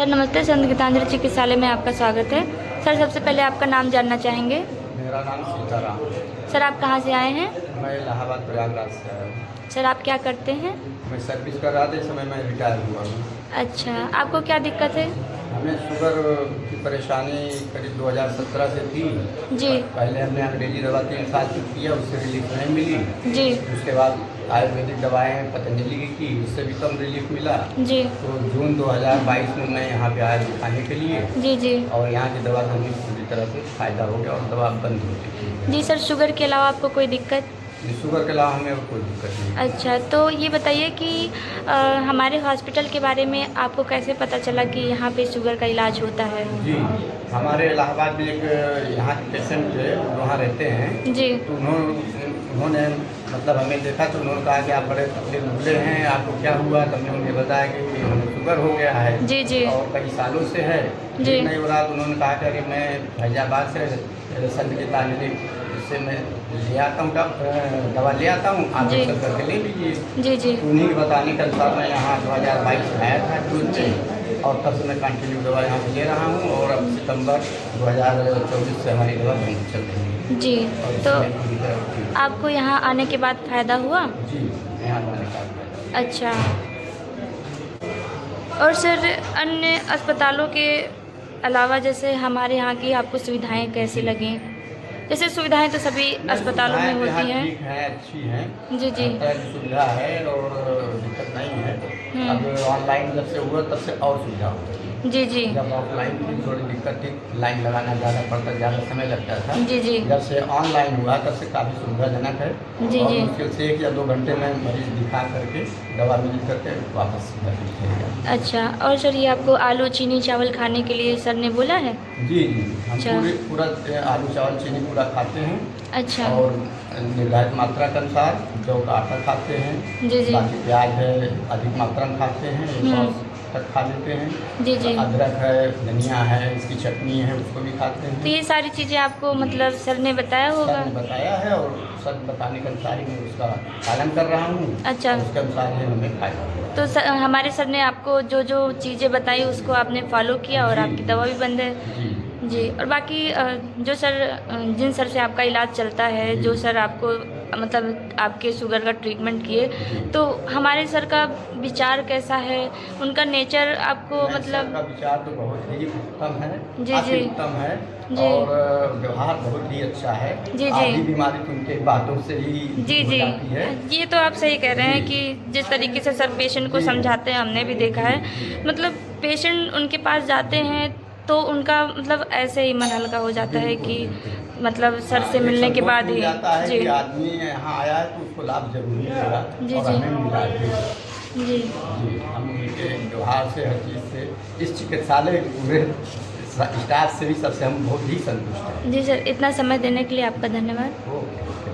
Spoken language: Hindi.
सर नमस्ते, संत गीतांजलि चिकित्सालय में आपका स्वागत है। सर सबसे पहले आपका नाम जानना चाहेंगे। मेरा नाम सीताराम। सर आप कहाँ से आए हैं? मैं इलाहाबाद प्रयागराज से आया हूँ। सर आप क्या करते हैं? मैं सर्विस कर रहा था, इस समय मैं रिटायर हुआ हूँ। अच्छा, आपको क्या दिक्कत है? हमें शुगर की परेशानी करीब 2017 से थी। जी पहले हमने अंग्रेजी दवा 3 साल की किया, उससे रिलीफ नहीं मिली। जी उसके बाद आयुर्वेदिक दवाएं पतंजलि की उससे भी कम रिलीफ मिला। जी तो जून 2022 में मैं यहाँ पे आया दिखाने के लिए। जी जी और यहाँ की दवा से हमें पूरी तरह से फ़ायदा हो गया और दवा बंद हो चुकी जी। सर शुगर के अलावा आपको कोई दिक्कत? है। शुगर के अलावा हमें और कोई दिक्कत नहीं। अच्छा, तो ये बताइए कि हमारे हॉस्पिटल के बारे में आपको कैसे पता चला कि यहाँ पे शुगर का इलाज होता है? जी, हमारे इलाहाबाद में एक यहाँ के पेशेंट वहाँ रहते हैं। जी तो उन्होंने मतलब हमें देखा तो उन्होंने कहा कि आप बड़े पतले दुबले हैं, आपको क्या हुआ? तो हमने उन्हें बताया कि हमें शुगर हो गया है। जी जी और कई सालों से है, जी। ठीक नहीं हो रहा। तो उन्होंने कहा कि अरे मैं फैजाबाद से संत गीतांजलि से मैं ले आता हूँ, दवा ले आता हूँ, आप जी सब करके ले लीजिए। जी जी तो उन्हीं के बताने के अनुसार मैं यहाँ 2022 में आया था जून में, और तब से मैं कंटिन्यू दवा यहाँ से ले रहा हूँ। और अब सितंबर 2024 से हमारी दवा बंद चल रही है। जी। और तो इसमें पूरी तरह आपको यहाँ आने के बाद फ़ायदा हुआ? जी, यहाँ मैंने कहा। अच्छा। और सर अन्य अस्पतालों के अलावा जैसे हमारे यहाँ की आपको सुविधाएं कैसी लगीं? जैसे सुविधाएं तो सभी अस्पतालों में होती हैं। ठीक है, अच्छी हैं। जी जी हर तरह की सुविधा है और दिक्कत नहीं है। अब ऑनलाइन जब से हुआ तब से और सुविधा हो गई। जी जी जब ऑफलाइन की थोड़ी दिक्कत थी, लाइन लगाना ज़्यादा पड़ता, ज़्यादा समय लगता था। जी जी जब से ऑनलाइन हुआ तब से काफ़ी सुविधाजनक है। जी और जी। मुश्किल से 1 या 2 घंटे में मरीज दिखा करके दवा मिल करके वापस घर भेजेगा। अच्छा, और सर ये आपको आलू चीनी चावल खाने के लिए सर ने बोला है? जी जी, हम अच्छा। पूरा आलू चावल चीनी पूरा खाते हैं। अच्छा और निर्धारित मात्रा के अनुसार जौ का आटा खाते हैं। जी जी बाकी प्याज है अधिक मात्रा में खाते हैं, 100 तक खा लेते हैं। जी जी। अदरक है, धनिया है, इसकी चटनी है, उसको भी खाते हैं। तो ये सारी चीज़ें आपको मतलब सर ने बताया होगा? सर ने बताया है और सर बताने के अनुसार ही मैं उसका पालन कर रहा हूँ। अच्छा। उसके अनुसार ही हमें फायदा हुआ। तो हमारे सर ने आपको जो जो चीज़ें बताई उसको आपने फॉलो किया और जी। आपकी दवा भी बंद है? जी जी। और बाकी जो सर जिन सर से आपका इलाज चलता है, जी। जो सर आपको मतलब आपके शुगर का ट्रीटमेंट किए, जी। तो हमारे सर का विचार कैसा है? उनका नेचर आपको नहीं, सर मतलब? का विचार तो बहुत ही उत्तम है। जी काफी जी उत्तम है। जी। और व्यवहार बहुत ही अच्छा है। जी जी आधी बीमारी तो उनके बातों से ही जी हो जी। जाती है। ये तो आप सही कह रहे हैं जी। कि जिस तरीके से सर पेशेंट को जी। समझाते हैं हमने भी देखा है। जी। मतलब पेशेंट उनके पास जाते हैं तो उनका मतलब ऐसे ही मन हल्का हो जाता है कि मतलब सर से एक मिलने के संतोष बाद मिल ही। जाता है जी कि आदमी यहाँ आया है तो उसको लाभ जरूर मिलेगा। जी और जी हमें मिला भी। जी जी, हम उनके व्यवहार से, हर चीज़ से, इस चिकित्सालय के पूरे स्टाफ से भी सबसे हम बहुत ही संतुष्ट हैं। जी सर, इतना समय देने के लिए आपका धन्यवाद। ओके।